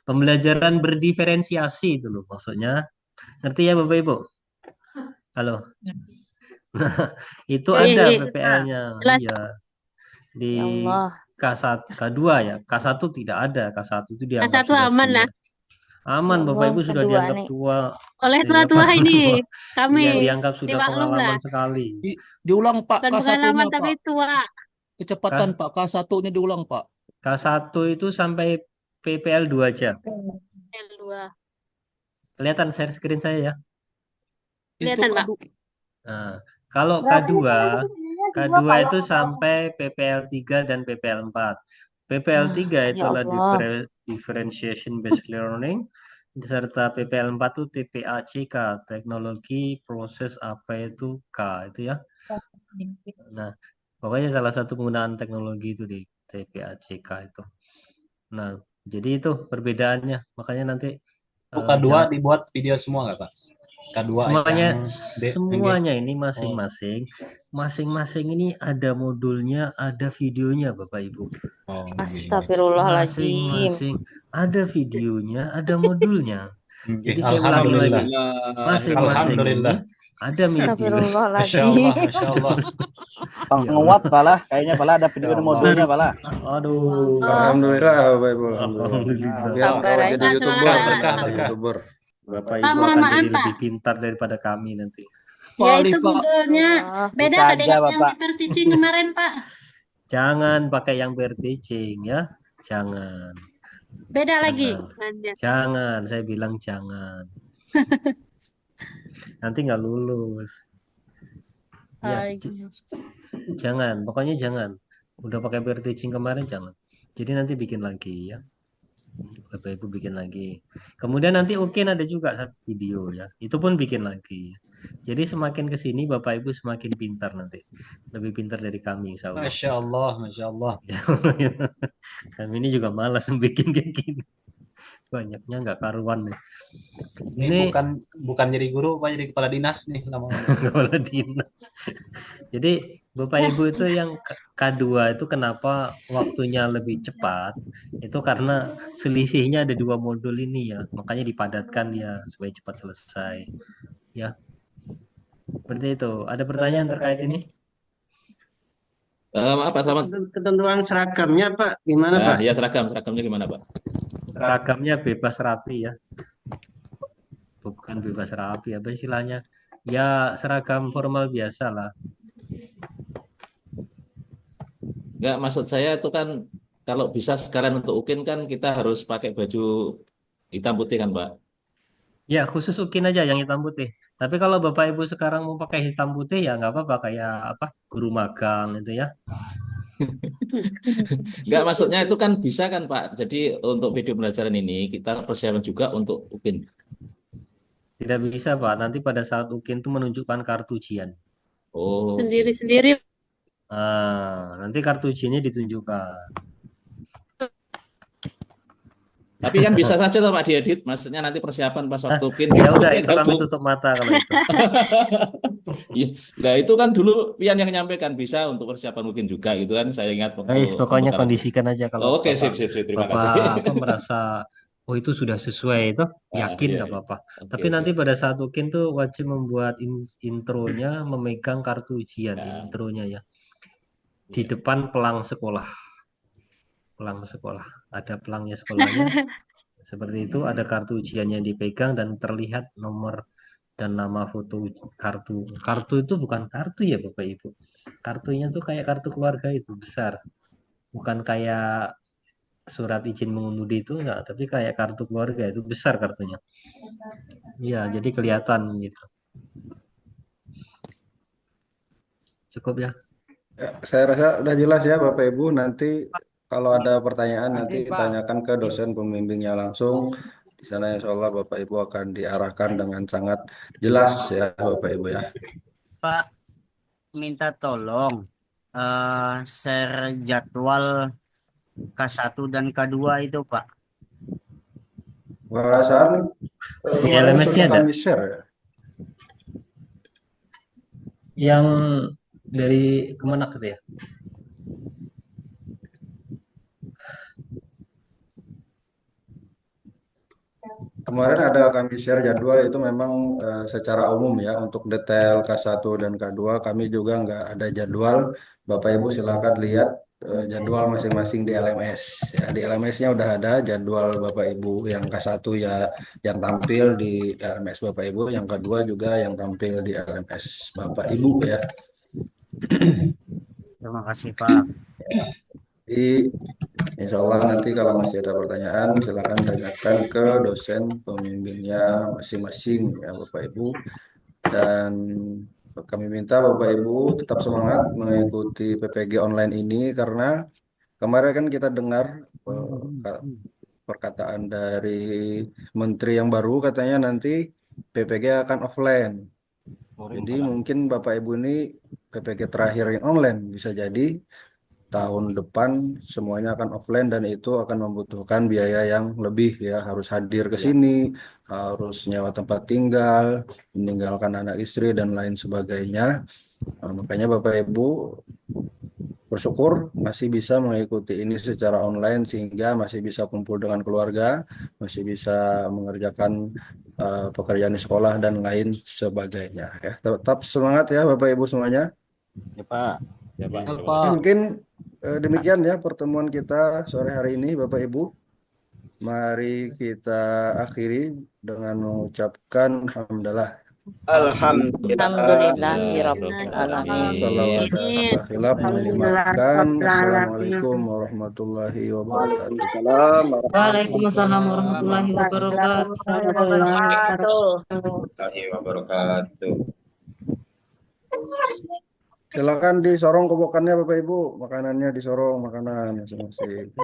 Pembelajaran berdiferensiasi itu loh maksudnya. Ngerti ya Bapak Ibu? Halo. Nah, itu Iya, ada iya. PPL-nya. Jelas. Iya. Di Ya Allah. K2 ya. K1 tidak ada. K1 itu dianggap K1 sudah aman lah. senior. Aman, Ya Bapak Allah, Ibu sudah kedua dianggap nih. tua. Oleh Dianggap tua-tua ini, tua. kami Iya, dianggap sudah dimaklum lah. pengalaman sekali. Diulang Pak Bukan K1-nya pengalaman, Pak. tapi tua. Kecepatan Pak K1-nya diulang Pak. K1 itu sampai PPL 2 aja. L2. Kelihatan share screen saya ya. Kelihatan, Pak. Nah, kalau K2 itu sampai PPL 3 dan PPL 4. PPL 3 itu Ya adalah Allah. Differentiation Based Learning, serta PPL 4 itu TPACK, teknologi proses apa itu K itu ya. Nah, pokoknya salah satu penggunaan teknologi itu di TPACK itu. Nah, jadi itu perbedaannya. Makanya nanti K2 dibuat video semua nggak, Pak? K2 semuanya yang semuanya ini masing-masing ini ada modulnya, ada videonya Bapak Ibu. Astagfirullahaladzim. Masing-masing ada videonya, ada modulnya. Jadi saya ulangi Alhamdulillah. lagi, masing-masing ini ada video. Masya Allah, Masya Allah. Penguat pala, kayaknya pala ada video modulnya pala. Aduh. Alhamdulillah Bapak Ibu. Alhamdulillah. Biar kalau jadi YouTuber, YouTuber. Bapak Pak, Ibu mohon akan maaf, jadi Pak. lebih pintar daripada kami nanti. Ya, itu modelnya beda Bisa tadi aja, yang Bapak. seperti teaching kemarin, Pak. Jangan pakai yang teaching ya. Jangan. Beda lagi. Jangan, saya bilang jangan. Nanti nggak lulus. Ya, jangan, pokoknya jangan. Udah pakai peer teaching kemarin jangan. Jadi nanti bikin lagi ya. Bapak Ibu bikin lagi. Kemudian nanti mungkin ada juga satu video ya. Itu pun bikin lagi. Jadi semakin ke sini Bapak Ibu semakin pintar nanti. Lebih pintar dari kami insya Allah. Masya Allah, Masya Allah. Kami ini juga malas bikin kayak gini. Banyaknya nggak karuan nih. Ini bukan jadi guru, Pak, jadi kepala dinas nih lama-lama. Kepala dinas. Jadi Bapak Ibu itu yang K2 itu kenapa waktunya lebih cepat? Itu karena selisihnya ada 2 modul ini ya. Makanya dipadatkan ya supaya cepat selesai. Ya. Seperti itu. Ada pertanyaan terkait ini? Apa selamat? Ketentuan seragamnya Pak, gimana Nah, Pak? ya seragamnya gimana Pak? Seragamnya bebas rapi ya, bukan bebas rapi apa istilahnya? Ya seragam formal biasa lah. Enggak, maksud saya itu kan kalau bisa sekarang untuk UKIN kan kita harus pakai baju hitam putih kan Pak? Ya khusus UKIN aja yang hitam putih. Tapi kalau Bapak Ibu sekarang mau pakai hitam putih ya nggak apa-apa kayak apa guru magang itu ya. Enggak, maksudnya itu kan bisa kan Pak. Jadi untuk video pembelajaran ini kita persiapan juga untuk UKIN. Tidak bisa Pak. Nanti pada saat UKIN itu menunjukkan kartu ujian. Oh, Sendiri-sendiri. Nanti kartu ujiannya ditunjukkan. tapi kan bisa saja tuh Pak diedit. Maksudnya nanti persiapan pas waktu UKIN Ya kita udah pakai itu kami kartu. tutup mata kalau itu. Iya. Nah itu kan dulu Pian yang menyampaikan bisa untuk persiapan UKIN juga gitu kan. Saya ingat waktu Guys, pokoknya pemutaran. kondisikan aja kalau Oke, Bapak, sip. Terima Bapak kasih. apa merasa oh itu sudah sesuai itu yakin Iya, nggak iya. apa-apa. Oke, Tapi oke. nanti pada saat UKIN tuh wajib membuat intronya memegang kartu ujian Ya, intronya ya di iya. depan pelang sekolah. Pelang sekolah ada pelangnya sekolahnya seperti itu ada kartu ujian yang dipegang dan terlihat nomor dan nama foto kartu itu bukan kartu ya Bapak Ibu. Kartunya tuh kayak kartu keluarga itu besar, bukan kayak surat izin mengemudi itu enggak, tapi kayak kartu keluarga itu besar kartunya. Iya, jadi kelihatan gitu. Cukup ya. Ya, saya rasa udah jelas ya Bapak Ibu. Nanti kalau ada pertanyaan nanti tanyakan ke dosen pembimbingnya langsung. Di sana insya Allah Bapak Ibu akan diarahkan dengan sangat jelas ya Bapak Ibu ya. Pak, minta tolong share jadwal K1 dan K2 itu Pak. Perasaan Di kemarin LMS-nya sudah ada kami share ya. yang dari Kemenak gitu ya. Kemarin ada kami share jadwal itu memang secara umum ya untuk detail K1 dan K2 kami juga nggak ada jadwal. Bapak Ibu silakan lihat jadwal masing-masing di LMS. Ya, di LMS-nya udah ada jadwal Bapak Ibu yang K1 ya yang tampil di LMS Bapak Ibu, yang kedua juga yang tampil di LMS Bapak Ibu ya. Terima kasih Pak. Jadi insya Allah nanti kalau masih ada pertanyaan silakan tanyakan ke dosen pembimbingnya masing-masing ya Bapak Ibu. Dan kami minta Bapak Ibu tetap semangat mengikuti PPG online ini karena kemarin kan kita dengar perkataan dari Menteri yang baru katanya nanti PPG akan offline. Jadi mungkin Bapak Ibu ini PPG terakhir yang online bisa jadi tahun depan semuanya akan offline dan itu akan membutuhkan biaya yang lebih ya, harus hadir ke sini, harus nyewa tempat tinggal, meninggalkan anak istri dan lain sebagainya. Makanya Bapak Ibu bersyukur masih bisa mengikuti ini secara online sehingga masih bisa kumpul dengan keluarga, masih bisa mengerjakan pekerjaan di sekolah dan lain sebagainya ya. Tetap semangat ya Bapak Ibu semuanya. Ya Pak. Ya Pak. Terima Oke, kasih. mungkin demikian ya pertemuan kita sore hari ini Bapak Ibu. Mari kita akhiri dengan mengucapkan alhamdulillah. Alhamdulillahirabbil alamin. Kalau ada salah khilaf mohon dimaafkan. Assalamualaikum warahmatullahi wabarakatuh. Waalaikumsalam warahmatullahi wabarakatuh. Silakan disorong kobokannya Bapak Ibu, makanannya disorong makanan masing-masing.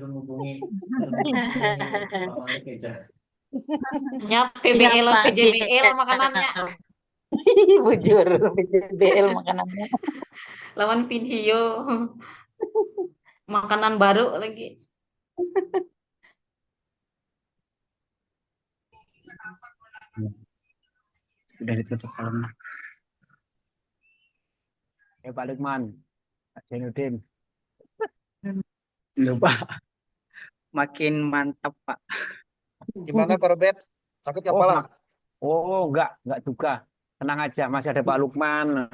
Ya, PBL, PJBL makanannya. Bujur, PJBL makanannya. Lawan video. Makanan baru lagi. Sudah ditutup kolomnya. Pak Lukman, Pak Zainuddin. Lupa. Makin mantap Pak. Gimana Pak Robert? Sakit kepala? Oh enggak juga. Tenang aja, masih ada Pak Lukman.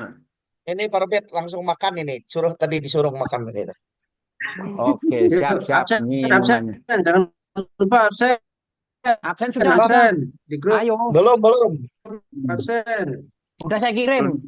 Ini Pak Robert langsung makan ini. Disuruh makan tadi. Oke, siap-siap. Absen, Ini absen. minumannya. Jangan lupa absen. Absen sudah. Absen di grup. Ayo. Belum. Absen. Udah saya kirim.